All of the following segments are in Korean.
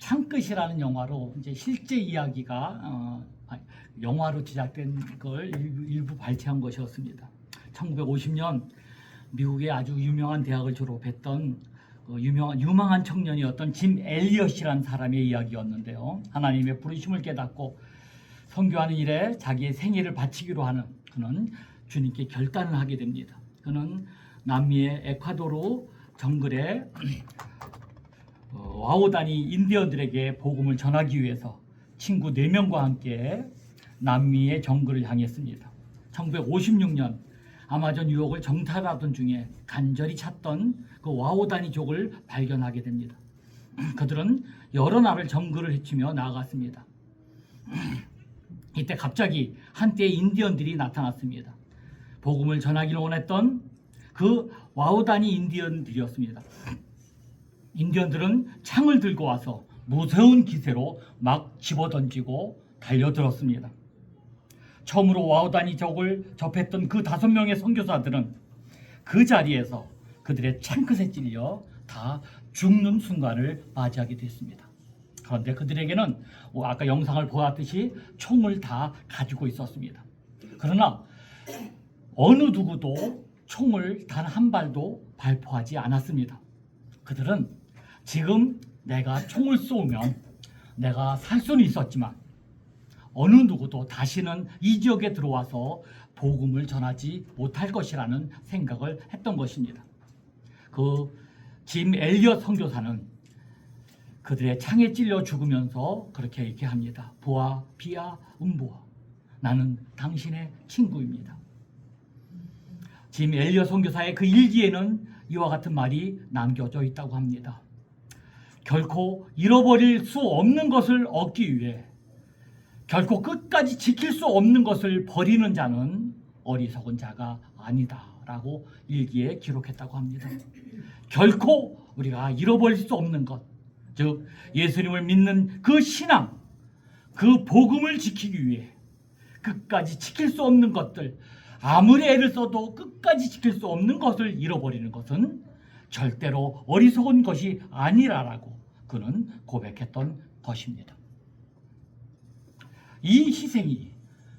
창끝이라는 영화로 이제 실제 이야기가 영화로 제작된 걸 일부 발췌한 것이었습니다. 1950년 미국의 아주 유명한 대학을 졸업했던 유망한 청년이었던 짐 엘리엇이라는 사람의 이야기였는데요. 하나님의 부르심을 깨닫고 선교하는 일에 자기의 생애를 바치기로 하는 그는 주님께 결단을 하게 됩니다. 그는 남미의 에콰도르 정글에 와오다니 인디언들에게 복음을 전하기 위해서 친구 4명과 함께 남미의 정글을 향했습니다. 1956년 아마존 유역을 정탈하던 중에 간절히 찾던 그 와오다니족을 발견하게 됩니다. 그들은 여러 날을 정글을 헤치며 나아갔습니다. 이때 갑자기 한때의 인디언들이 나타났습니다. 복음을 전하기를 원했던 그 와오다니 인디언들이었습니다. 인디언들은 창을 들고 와서 무서운 기세로 막 집어던지고 달려들었습니다. 처음으로 와오다니족을 접했던 그 5명의 선교사들은 그 자리에서 그들의 창끝에 찔려 다 죽는 순간을 맞이하게 됐습니다. 그런데 그들에게는 아까 영상을 보았듯이 총을 다 가지고 있었습니다. 그러나 어느 누구도 총을 단 한 발도 발포하지 않았습니다. 그들은 지금 내가 총을 쏘면 내가 살 수는 있었지만 어느 누구도 다시는 이 지역에 들어와서 복음을 전하지 못할 것이라는 생각을 했던 것입니다. 그 짐 엘리엇 선교사는 그들의 창에 찔려 죽으면서 그렇게 얘기합니다. 부하, 비하, 음부하, 나는 당신의 친구입니다. 짐 엘리엇 선교사의 그 일기에는 이와 같은 말이 남겨져 있다고 합니다. 결코 잃어버릴 수 없는 것을 얻기 위해 결코 끝까지 지킬 수 없는 것을 버리는 자는 어리석은 자가 아니다 라고 일기에 기록했다고 합니다. 결코 우리가 잃어버릴 수 없는 것, 즉 예수님을 믿는 그 신앙, 그 복음을 지키기 위해 끝까지 지킬 수 없는 것들, 아무리 애를 써도 끝까지 지킬 수 없는 것을 잃어버리는 것은 절대로 어리석은 것이 아니라라고 그는 고백했던 것입니다. 이 희생이,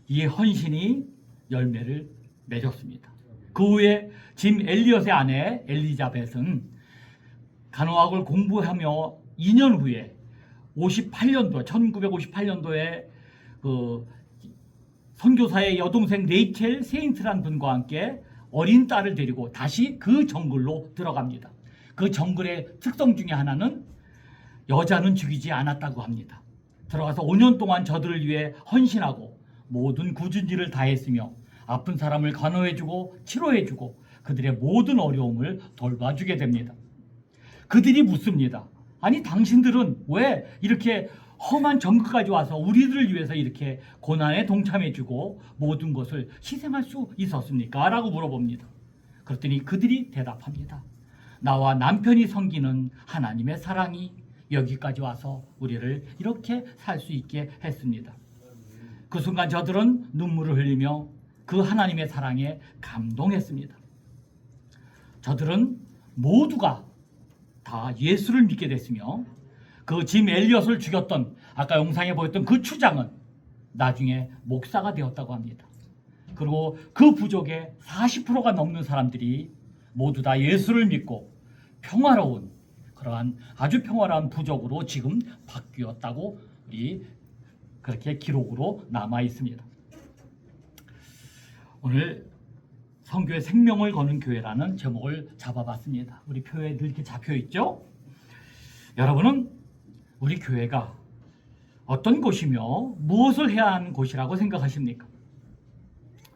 이 헌신이 열매를 맺었습니다. 그 후에 짐 엘리엇의 아내 엘리자벳은 간호학을 공부하며 2년 후에 1958년도에 그 선교사의 여동생 레이첼 세인트란 분과 함께 어린 딸을 데리고 다시 그 정글로 들어갑니다. 그 정글의 특성 중에 하나는 여자는 죽이지 않았다고 합니다. 들어가서 5년 동안 저들을 위해 헌신하고 모든 굳은 일을 다했으며 아픈 사람을 간호해주고 치료해주고 그들의 모든 어려움을 돌봐주게 됩니다. 그들이 묻습니다. 아니 당신들은 왜 이렇게 험한 정글까지 와서 우리들을 위해서 이렇게 고난에 동참해주고 모든 것을 희생할 수 있었습니까? 라고 물어봅니다. 그랬더니 그들이 대답합니다. 나와 남편이 섬기는 하나님의 사랑이 여기까지 와서 우리를 이렇게 살 수 있게 했습니다. 그 순간 저들은 눈물을 흘리며 그 하나님의 사랑에 감동했습니다. 저들은 모두가 다 예수를 믿게 됐으며 그 짐 엘리엇을 죽였던 아까 영상에 보였던 그 추장은 나중에 목사가 되었다고 합니다. 그리고 그 부족의 40%가 넘는 사람들이 모두 다 예수를 믿고 평화로운 그러한 아주 평화로운 부족으로 지금 바뀌었다고 우리 그렇게 기록으로 남아 있습니다. 오늘 선교의 생명을 거는 교회라는 제목을 잡아봤습니다. 우리 표에 늘 이렇게 잡혀 있죠? 여러분은 우리 교회가 어떤 곳이며 무엇을 해야 하는 곳이라고 생각하십니까?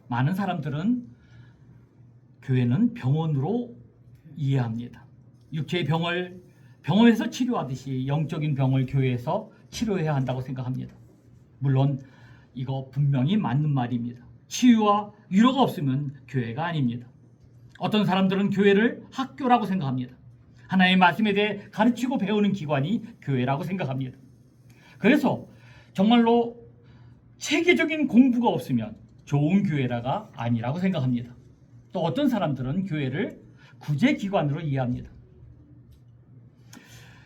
많은 사람들은 교회는 병원으로 이해합니다. 육체의 병을 병원에서 치료하듯이 영적인 병을 교회에서 치료해야 한다고 생각합니다. 물론 이거 분명히 맞는 말입니다. 치유와 위로가 없으면 교회가 아닙니다. 어떤 사람들은 교회를 학교라고 생각합니다. 하나님의 말씀에 대해 가르치고 배우는 기관이 교회라고 생각합니다. 그래서 정말로 체계적인 공부가 없으면 좋은 교회라가 아니라고 생각합니다. 또 어떤 사람들은 교회를 구제기관으로 이해합니다.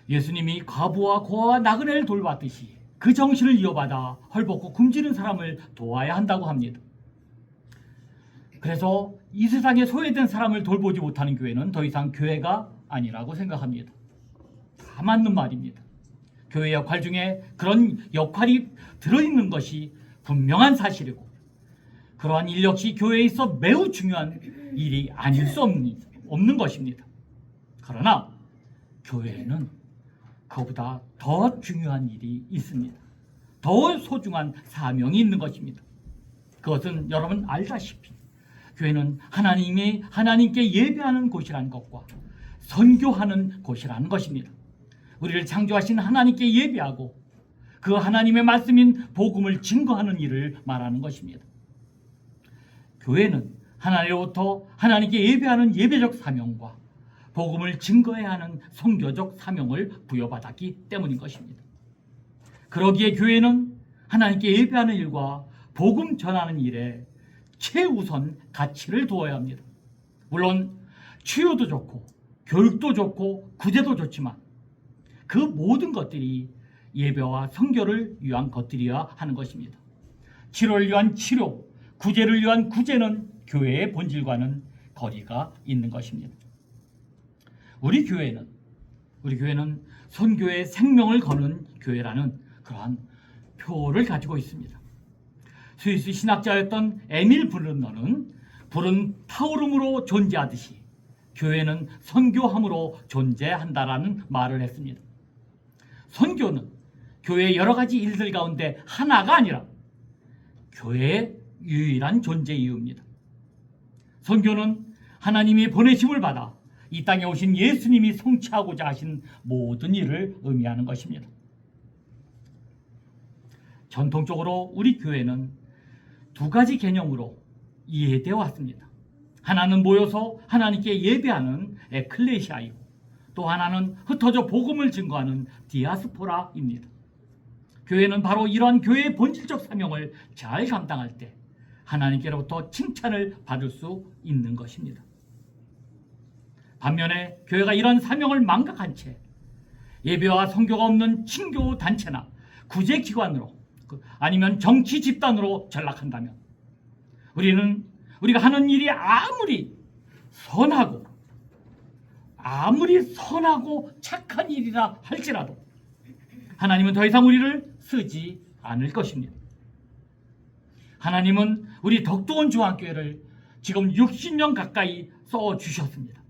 예수님이 과부와 고아와 나그네를 돌봤듯이 그 정신을 이어받아 헐벗고 굶주린 사람을 도와야 한다고 합니다. 그래서 이 세상에 소외된 사람을 돌보지 못하는 교회는 더 이상 교회가 아니라고 생각합니다. 다 맞는 말입니다. 교회 역할 중에 그런 역할이 들어있는 것이 분명한 사실이고, 그러한 일 역시 교회에 있어 매우 중요한 일이 아닐 수 없는 것입니다. 그러나 교회에는 그보다 더 중요한 일이 있습니다. 더 소중한 사명이 있는 것입니다. 그것은 여러분 알다시피 교회는 하나님께 예배하는 곳이라는 것과 선교하는 곳이라는 것입니다. 우리를 창조하신 하나님께 예배하고 그 하나님의 말씀인 복음을 증거하는 일을 말하는 것입니다. 교회는 하나님으로부터 하나님께 예배하는 예배적 사명과 복음을 증거해야 하는 선교적 사명을 부여받았기 때문인 것입니다. 그러기에 교회는 하나님께 예배하는 일과 복음 전하는 일에 최우선 가치를 두어야 합니다. 물론 치유도 좋고 교육도 좋고 구제도 좋지만 그 모든 것들이 예배와 선교를 위한 것들이어야 하는 것입니다. 치료를 위한 치료, 구제를 위한 구제는 교회의 본질과는 거리가 있는 것입니다. 우리 교회는 선교의 생명을 거는 교회라는 그러한 표를 가지고 있습니다. 스위스 신학자였던 에밀 브룬너는 불은 타오름으로 존재하듯이 교회는 선교함으로 존재한다라는 말을 했습니다. 선교는 교회의 여러 가지 일들 가운데 하나가 아니라 교회의 유일한 존재 이유입니다. 선교는 하나님이 보내심을 받아 이 땅에 오신 예수님이 성취하고자 하신 모든 일을 의미하는 것입니다. 전통적으로 우리 교회는 두 가지 개념으로 이해되어 왔습니다. 하나는 모여서 하나님께 예배하는 에클레시아이고, 또 하나는 흩어져 복음을 증거하는 디아스포라입니다. 교회는 바로 이러한 교회의 본질적 사명을 잘 감당할 때 하나님께로부터 칭찬을 받을 수 있는 것입니다. 반면에 교회가 이런 사명을 망각한 채 예배와 선교가 없는 친교 단체나 구제 기관으로 아니면 정치 집단으로 전락한다면 우리가 하는 일이 아무리 선하고 착한 일이라 할지라도 하나님은 더 이상 우리를 쓰지 않을 것입니다. 하나님은 우리 덕도원 중앙교회를 지금 60년 가까이 써주셨습니다.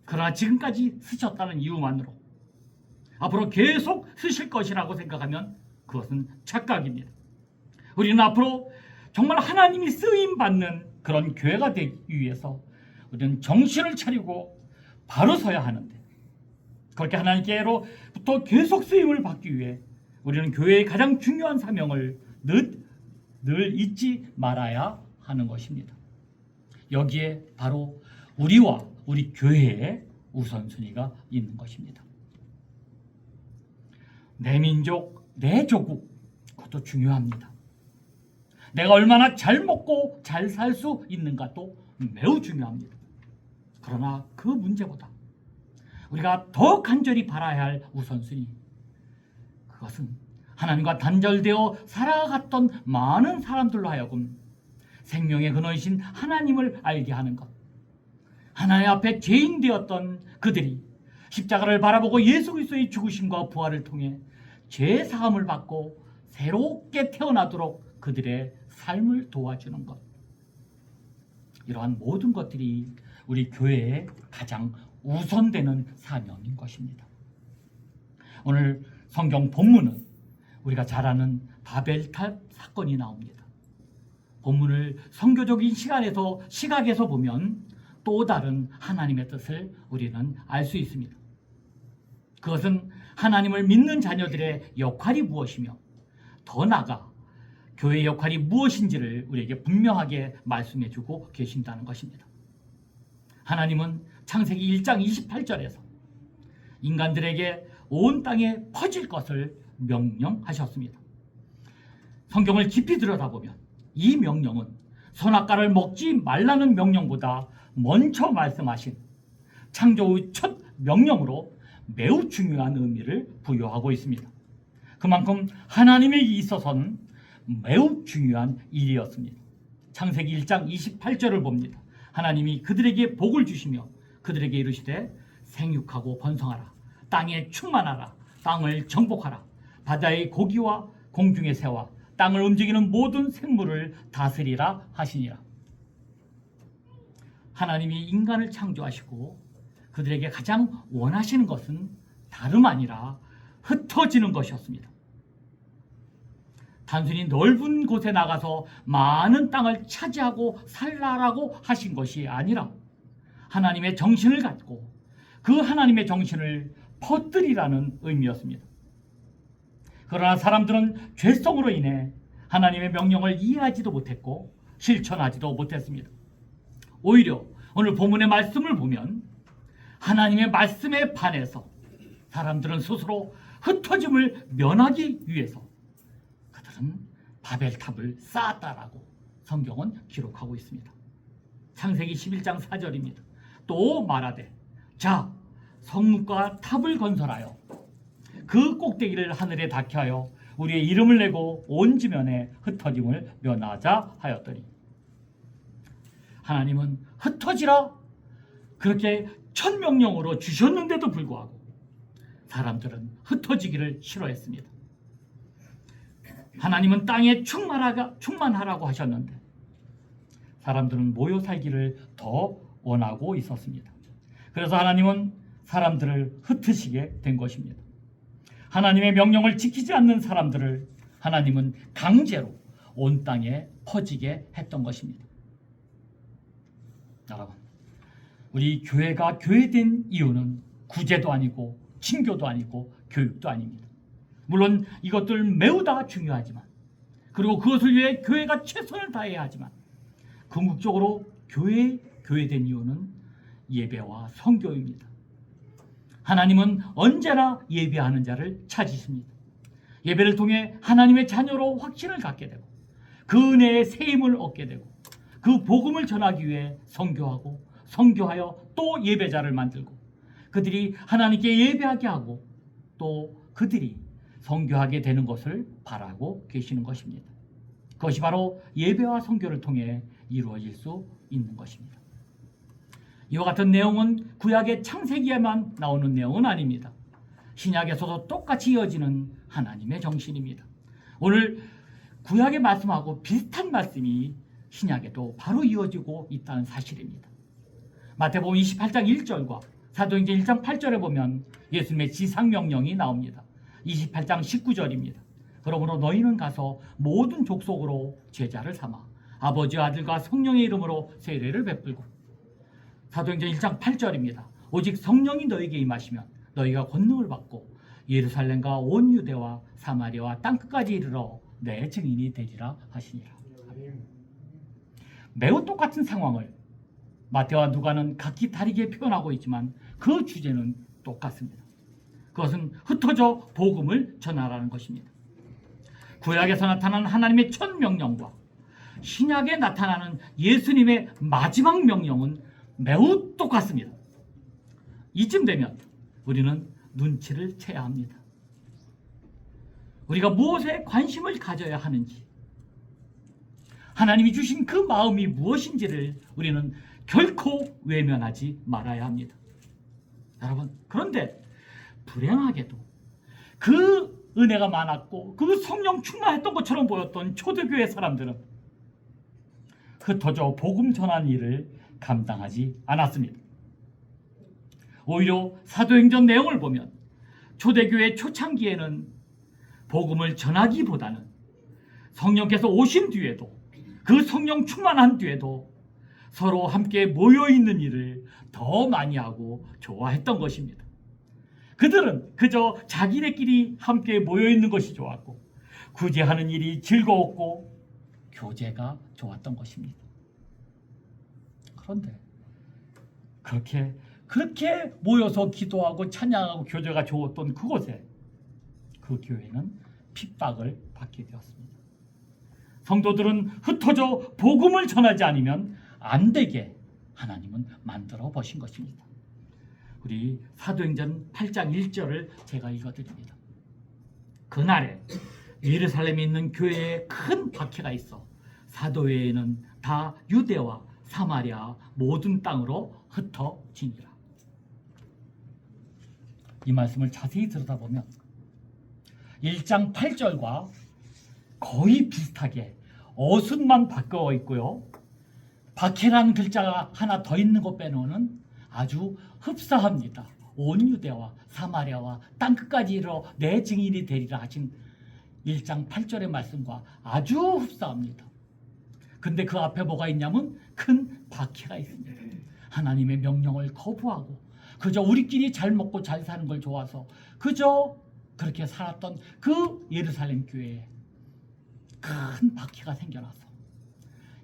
그러나 지금까지 쓰셨다는 이유만으로 앞으로 계속 쓰실 것이라고 생각하면 그것은 착각입니다. 우리는 앞으로 정말 하나님이 쓰임받는 그런 교회가 되기 위해서 우리는 정신을 차리고 바로 서야 하는데, 그렇게 하나님께로부터 계속 쓰임을 받기 위해 우리는 교회의 가장 중요한 사명을 늘 잊지 말아야 하는 것입니다. 여기에 바로 우리와 우리 교회의 우선순위가 있는 것입니다. 내 민족, 내 조국, 그것도 중요합니다. 내가 얼마나 잘 먹고 잘 살 수 있는가도 매우 중요합니다. 그러나 그 문제보다 우리가 더 간절히 바라야 할 우선순위, 그것은 하나님과 단절되어 살아갔던 많은 사람들로 하여금 생명의 근원이신 하나님을 알게 하는 것, 하나님 앞에 죄인 되었던 그들이 십자가를 바라보고 예수 그리스도의 죽으심과 부활을 통해 죄 사함을 받고 새롭게 태어나도록 그들의 삶을 도와주는 것, 이러한 모든 것들이 우리 교회의 가장 우선되는 사명인 것입니다. 오늘 성경 본문은 우리가 잘 아는 바벨탑 사건이 나옵니다. 본문을 선교적인 시각에서 보면 또 다른 하나님의 뜻을 우리는 알 수 있습니다. 그것은 하나님을 믿는 자녀들의 역할이 무엇이며 더 나아가 교회의 역할이 무엇인지를 우리에게 분명하게 말씀해주고 계신다는 것입니다. 하나님은 창세기 1장 28절에서 인간들에게 온 땅에 퍼질 것을 명령하셨습니다. 성경을 깊이 들여다보면 이 명령은 선악과를 먹지 말라는 명령보다 먼저 말씀하신 창조 후 첫 명령으로 매우 중요한 의미를 부여하고 있습니다. 그만큼 하나님에게 있어서는 매우 중요한 일이었습니다. 창세기 1장 28절을 봅니다. 하나님이 그들에게 복을 주시며 그들에게 이르시되 생육하고 번성하라, 땅에 충만하라, 땅을 정복하라, 바다의 고기와 공중의 새와 땅을 움직이는 모든 생물을 다스리라 하시니라. 하나님이 인간을 창조하시고 그들에게 가장 원하시는 것은 다름 아니라 흩어지는 것이었습니다. 단순히 넓은 곳에 나가서 많은 땅을 차지하고 살라라고 하신 것이 아니라 하나님의 정신을 갖고 그 하나님의 정신을 퍼뜨리라는 의미였습니다. 그러나 사람들은 죄성으로 인해 하나님의 명령을 이해하지도 못했고 실천하지도 못했습니다. 오히려 오늘 본문의 말씀을 보면 하나님의 말씀에 반해서 사람들은 스스로 흩어짐을 면하기 위해서 그들은 바벨탑을 쌓았다라고 성경은 기록하고 있습니다. 창세기 11장 4절입니다. 또 말하되 자 성문과 탑을 건설하여 그 꼭대기를 하늘에 닿게 하여 우리의 이름을 내고 온 지면에 흩어짐을 면하자 하였더니, 하나님은 흩어지라 그렇게 첫 명령으로 주셨는데도 불구하고 사람들은 흩어지기를 싫어했습니다. 하나님은 땅에 충만하라고 하셨는데 사람들은 모여 살기를 더 원하고 있었습니다. 그래서 하나님은 사람들을 흩으시게 된 것입니다. 하나님의 명령을 지키지 않는 사람들을 하나님은 강제로 온 땅에 퍼지게 했던 것입니다. 여러분, 우리 교회가 교회된 이유는 구제도 아니고 친교도 아니고 교육도 아닙니다. 물론 이것들 매우 다 중요하지만, 그리고 그것을 위해 교회가 최선을 다해야 하지만, 궁극적으로 교회된 이유는 예배와 선교입니다. 하나님은 언제나 예배하는 자를 찾으십니다. 예배를 통해 하나님의 자녀로 확신을 갖게 되고 그 은혜의 세임을 얻게 되고 그 복음을 전하기 위해 선교하고 선교하여 또 예배자를 만들고 그들이 하나님께 예배하게 하고 또 그들이 선교하게 되는 것을 바라고 계시는 것입니다. 그것이 바로 예배와 선교를 통해 이루어질 수 있는 것입니다. 이와 같은 내용은 구약의 창세기에만 나오는 내용은 아닙니다. 신약에서도 똑같이 이어지는 하나님의 정신입니다. 오늘 구약의 말씀하고 비슷한 말씀이 신약에도 바로 이어지고 있다는 사실입니다. 마태복음 28장 1절과 사도행전 1장 8절에 보면 예수님의 지상명령이 나옵니다. 28장 19절입니다. 그러므로 너희는 가서 모든 족속으로 제자를 삼아 아버지와 아들과 성령의 이름으로 세례를 베풀고, 사도행전 1장 8절입니다. 오직 성령이 너희에게 임하시면 너희가 권능을 받고 예루살렘과 온 유대와 사마리아와 땅끝까지 이르러 내 증인이 되리라 하시니라. 매우 똑같은 상황을 마태와 누가는 각기 다르게 표현하고 있지만 그 주제는 똑같습니다. 그것은 흩어져 복음을 전하라는 것입니다. 구약에서 나타나는 하나님의 첫 명령과 신약에 나타나는 예수님의 마지막 명령은 매우 똑같습니다. 이쯤 되면 우리는 눈치를 채야 합니다. 우리가 무엇에 관심을 가져야 하는지, 하나님이 주신 그 마음이 무엇인지를 우리는 결코 외면하지 말아야 합니다. 여러분, 그런데 불행하게도 그 은혜가 많았고 그 성령 충만했던 것처럼 보였던 초대교회 사람들은 흩어져 복음 전하는 일을 감당하지 않았습니다. 오히려 사도행전 내용을 보면 초대교회 초창기에는 복음을 전하기보다는 성령께서 오신 뒤에도 그 성령 충만한 뒤에도 서로 함께 모여있는 일을 더 많이 하고 좋아했던 것입니다. 그들은 그저 자기네끼리 함께 모여있는 것이 좋았고 구제하는 일이 즐거웠고 교제가 좋았던 것입니다. 그런데 그렇게 모여서 기도하고 찬양하고 교제가 좋았던 그곳에 그 교회는 핍박을 받게 되었습니다. 성도들은 흩어져 복음을 전하지 않으면 안 되게 하나님은 만들어 보신 것입니다. 우리 사도행전 8장 1절을 제가 읽어드립니다. 그날에 예루살렘에 있는 교회에 큰 박해가 있어 사도회에는 다 유대와 사마리아 모든 땅으로 흩어지니라. 이 말씀을 자세히 들여다보면 1장 8절과 거의 비슷하게 어순만 바뀌어 있고요. 박해라는 글자가 하나 더 있는 것 빼놓고는 아주 흡사합니다. 온 유대와 사마리아와 땅끝까지 이르러 내 증인이 되리라 하신 1장 8절의 말씀과 아주 흡사합니다. 근데 그 앞에 뭐가 있냐면 큰 박해가 있습니다. 하나님의 명령을 거부하고 그저 우리끼리 잘 먹고 잘 사는 걸 좋아서 그저 그렇게 살았던 그 예루살렘 교회에 큰 박해가 생겨나서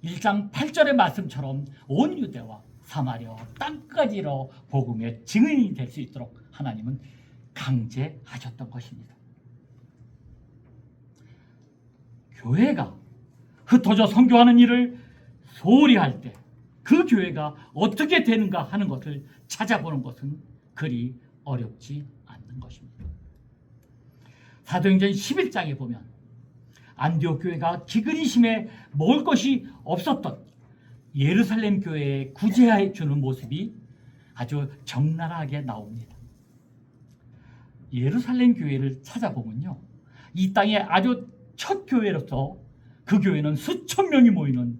1장 8절의 말씀처럼 온 유대와 사마리아와 땅까지 이르러 복음의 증인이 될 수 있도록 하나님은 강제하셨던 것입니다. 교회가 흩어져 선교하는 일을 소홀히 할 때 그 교회가 어떻게 되는가 하는 것을 찾아보는 것은 그리 어렵지 않는 것입니다. 사도행전 11장에 보면 안디옥 교회가 기근이심에 먹을 것이 없었던 예루살렘 교회에 구제해 주는 모습이 아주 적나라하게 나옵니다. 예루살렘 교회를 찾아보면요, 이 땅에 아주 첫 교회로서 그 교회는 수천 명이 모이는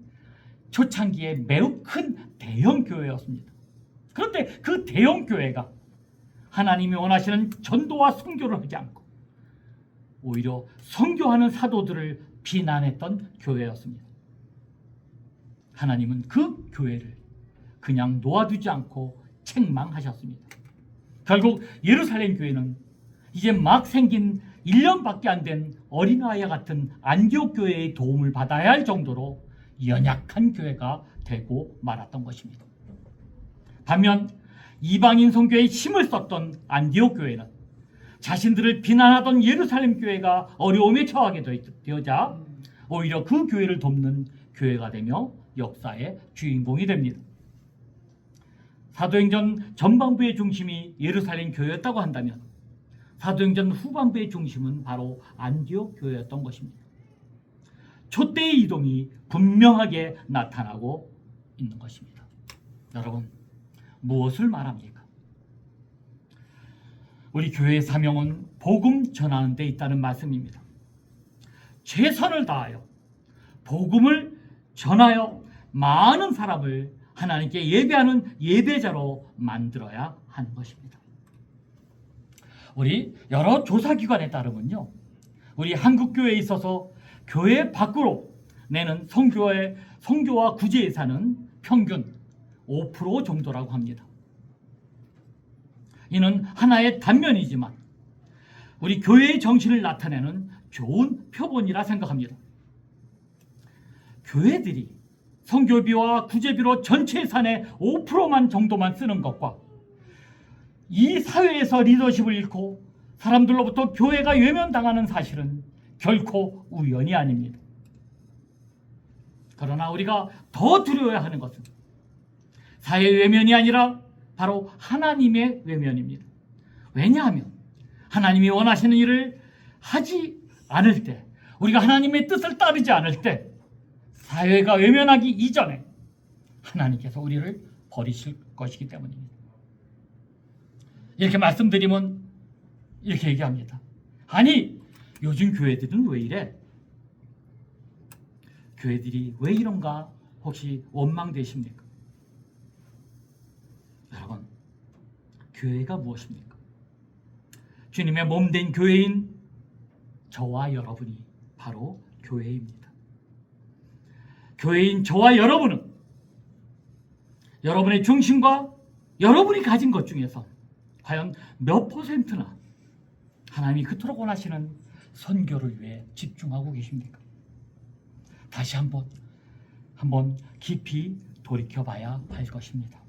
초창기에 매우 큰 대형 교회였습니다. 그런데 그 대형 교회가 하나님이 원하시는 전도와 선교를 하지 않고 오히려 선교하는 사도들을 비난했던 교회였습니다. 하나님은 그 교회를 그냥 놓아두지 않고 책망하셨습니다. 결국 예루살렘 교회는 이제 막 생긴 1년밖에 안 된 어린아이와 같은 안디옥 교회의 도움을 받아야 할 정도로 연약한 교회가 되고 말았던 것입니다. 반면 이방인 선교에 힘을 썼던 안디옥 교회는 자신들을 비난하던 예루살렘 교회가 어려움에 처하게 되어자 오히려 그 교회를 돕는 교회가 되며 역사의 주인공이 됩니다. 사도행전 전반부의 중심이 예루살렘 교회였다고 한다면 사도행전 후반부의 중심은 바로 안디옥 교회였던 것입니다. 촛대의 이동이 분명하게 나타나고 있는 것입니다. 여러분, 무엇을 말합니까? 우리 교회의 사명은 복음 전하는 데 있다는 말씀입니다. 최선을 다하여 복음을 전하여 많은 사람을 하나님께 예배하는 예배자로 만들어야 하는 것입니다. 우리 여러 조사기관에 따르면요, 우리 한국교회에 있어서 교회 밖으로 내는 선교와 구제 예산은 평균 5% 정도라고 합니다. 이는 하나의 단면이지만 우리 교회의 정신을 나타내는 좋은 표본이라 생각합니다. 교회들이 선교비와 구제비로 전체 예산의 5%만 정도만 쓰는 것과 이 사회에서 리더십을 잃고 사람들로부터 교회가 외면당하는 사실은 결코 우연이 아닙니다. 그러나 우리가 더 두려워야 하는 것은 사회 외면이 아니라 바로 하나님의 외면입니다. 왜냐하면 하나님이 원하시는 일을 하지 않을 때, 우리가 하나님의 뜻을 따르지 않을 때 사회가 외면하기 이전에 하나님께서 우리를 버리실 것이기 때문입니다. 이렇게 말씀드리면 이렇게 얘기합니다. 아니, 요즘 교회들은 왜 이래? 교회들이 왜 이런가 혹시 원망되십니까? 여러분, 교회가 무엇입니까? 주님의 몸된 교회인 저와 여러분이 바로 교회입니다. 교회인 저와 여러분은 여러분의 중심과 여러분이 가진 것 중에서 과연 몇 %나 하나님이 그토록 원하시는 선교를 위해 집중하고 계십니까? 다시 한번 깊이 돌이켜봐야 할 것입니다.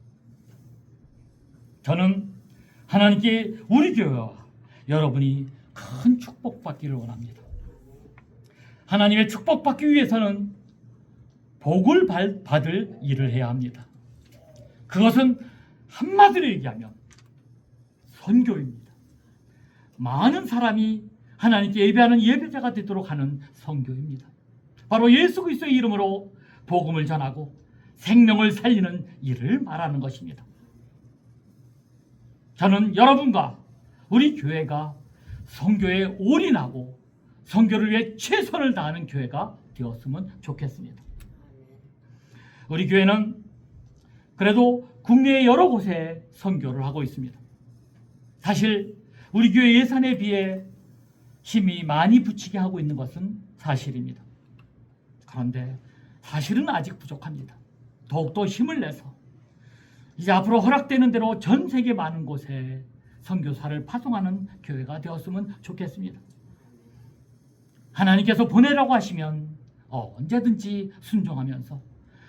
저는 하나님께 우리 교회와 여러분이 큰 축복받기를 원합니다. 하나님의 축복받기 위해서는 복을 받을 일을 해야 합니다. 그것은 한마디로 얘기하면 선교입니다. 많은 사람이 하나님께 예배하는 예배자가 되도록 하는 선교입니다. 바로 예수 그리스도의 이름으로 복음을 전하고 생명을 살리는 일을 말하는 것입니다. 저는 여러분과 우리 교회가 선교에 올인하고 선교를 위해 최선을 다하는 교회가 되었으면 좋겠습니다. 우리 교회는 그래도 국내의 여러 곳에 선교를 하고 있습니다. 사실 우리 교회 예산에 비해 힘이 많이 붙이게 하고 있는 것은 사실입니다. 그런데 사실은 아직 부족합니다. 더욱더 힘을 내서 이제 앞으로 허락되는 대로 전 세계 많은 곳에 선교사를 파송하는 교회가 되었으면 좋겠습니다. 하나님께서 보내라고 하시면 언제든지 순종하면서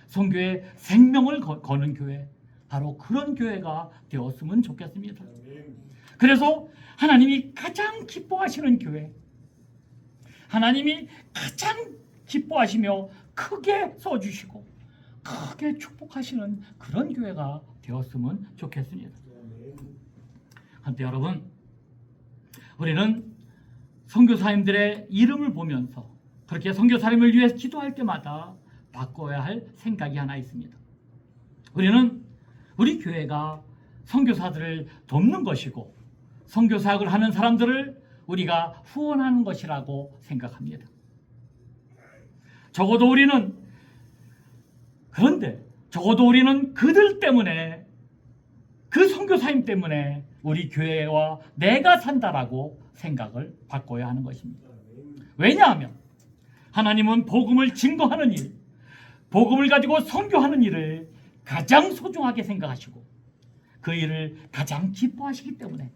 선교에 생명을 거는 교회, 바로 그런 교회가 되었으면 좋겠습니다. 그래서 하나님이 가장 기뻐하시는 교회, 하나님이 가장 기뻐하시며 크게 써주시고 크게 축복하시는 그런 교회가 되었으면 좋겠습니다. 한때 여러분, 우리는 선교사님들의 이름을 보면서 그렇게 선교사님을 위해 기도할 때마다 바꿔야 할 생각이 하나 있습니다. 우리는 우리 교회가 선교사들을 돕는 것이고 선교사역을 하는 사람들을 우리가 후원하는 것이라고 생각합니다. 적어도 우리는 그들 때문에, 그 선교사님 때문에 우리 교회와 내가 산다라고 생각을 바꿔야 하는 것입니다. 왜냐하면 하나님은 복음을 증거하는 일, 복음을 가지고 선교하는 일을 가장 소중하게 생각하시고 그 일을 가장 기뻐하시기 때문에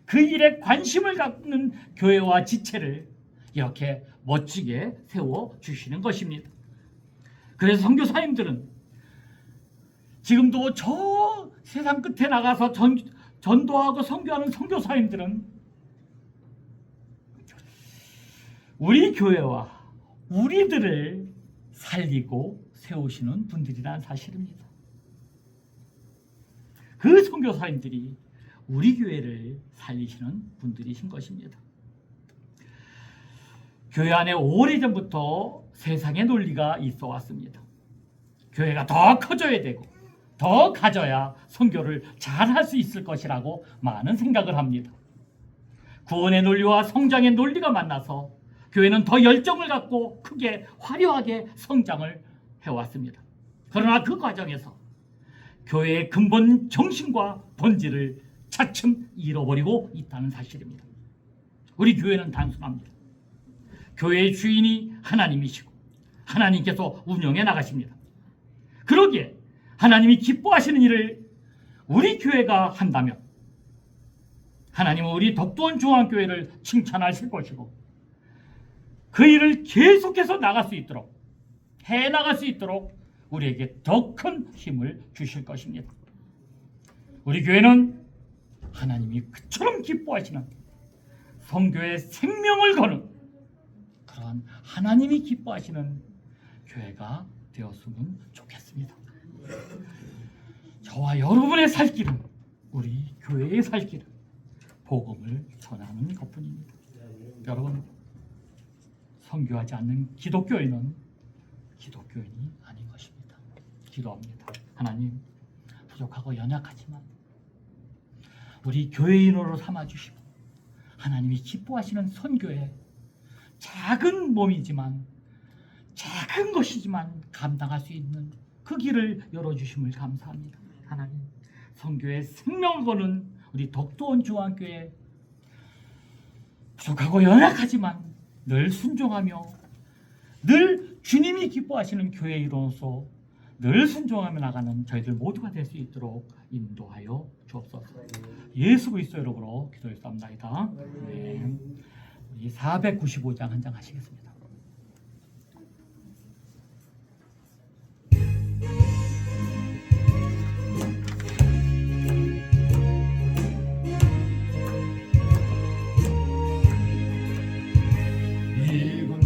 그 일에 관심을 갖는 교회와 지체를 이렇게 멋지게 세워주시는 것입니다. 그래서 선교사님들은 지금도 저 세상 끝에 나가서 전도하고 선교하는 선교사님들은 우리 교회와 우리들을 살리고 세우시는 분들이라는 사실입니다. 그 선교사님들이 우리 교회를 살리시는 분들이신 것입니다. 교회 안에 오래전부터 세상의 논리가 있어 왔습니다. 교회가 더 커져야 되고 더 가져야 선교를 잘할 수 있을 것이라고 많은 생각을 합니다. 구원의 논리와 성장의 논리가 만나서 교회는 더 열정을 갖고 크게 화려하게 성장을 해왔습니다. 그러나 그 과정에서 교회의 근본 정신과 본질을 차츰 잃어버리고 있다는 사실입니다. 우리 교회는 단순합니다. 교회의 주인이 하나님이시고 하나님께서 운영해 나가십니다. 그러기에 하나님이 기뻐하시는 일을 우리 교회가 한다면 하나님은 우리 덕도원 중앙교회를 칭찬하실 것이고 그 일을 계속해서 나갈 수 있도록, 해나갈 수 있도록 우리에게 더 큰 힘을 주실 것입니다. 우리 교회는 하나님이 그처럼 기뻐하시는 선교의 생명을 거는 그런 하나님이 기뻐하시는 교회가 되었으면 좋겠습니다. 저와 여러분의 살 길은, 우리 교회의 살 길은 복음을 전하는 것뿐입니다. 여러분, 선교하지 않는 기독교인은 기독교인이 아닌 것입니다. 기도합니다. 하나님, 부족하고 연약하지만 우리 교회인으로 삼아주시고 하나님이 기뻐하시는 선교에 작은 몸이지만, 작은 것이지만 감당할 수 있는 그 길을 열어주심을 감사합니다. 하나님, 선교의 생명을 거는 우리 덕도원 중앙교회, 부족하고 연약하지만 늘 순종하며 늘 주님이 기뻐하시는 교회이로서 늘 순종하며 나가는 저희들 모두가 될 수 있도록 인도하여 주옵소서. 예수 그리스도 이름으로 기도했습니다. 네. 우리 495장 한 장 하시겠습니다.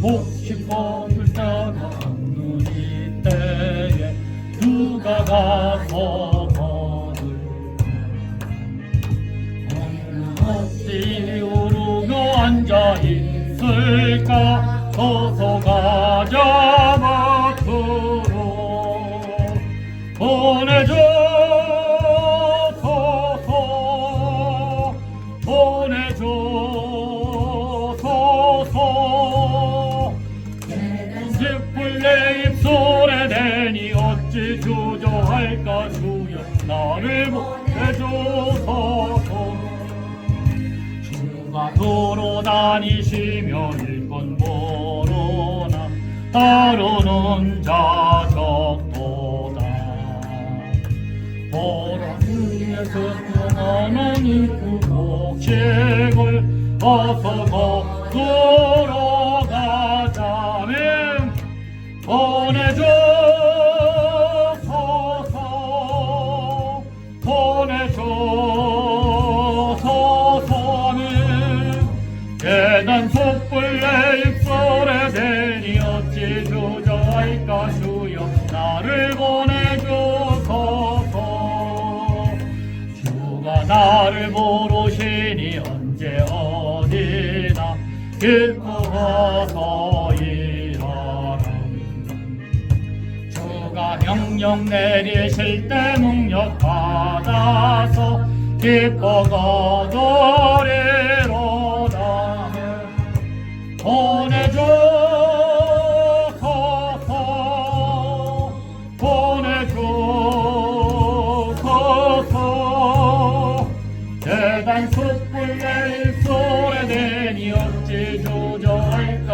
몫이 거둘 자가 없느니 때에 누가 가서 거둘 자 있을까 소소가자 맡으로 보내줘소서 보내줘소서 짚을 내 입술에 대니 어찌 주저할까 주여 나를 보내줘소서 주가 돌아다니시며 일본 모로나 따르는 자 적도다 보라스에서 떠나는 이 곡식을 어서 거두러 가자면 보내줘소서 보내줘소서는 계단 촛불 내 입술에 대니 어찌 주저할까 주여 나를 보내줘소서 주가 나를 모르시니 언제 어디나 기뻐서 일하라 주가 명령 내리실 때 능력 받아서 기뻐 거두리로다 보내줘소서 보내줘소서 대단 숯불 내 입술에 대니 어찌 주저할까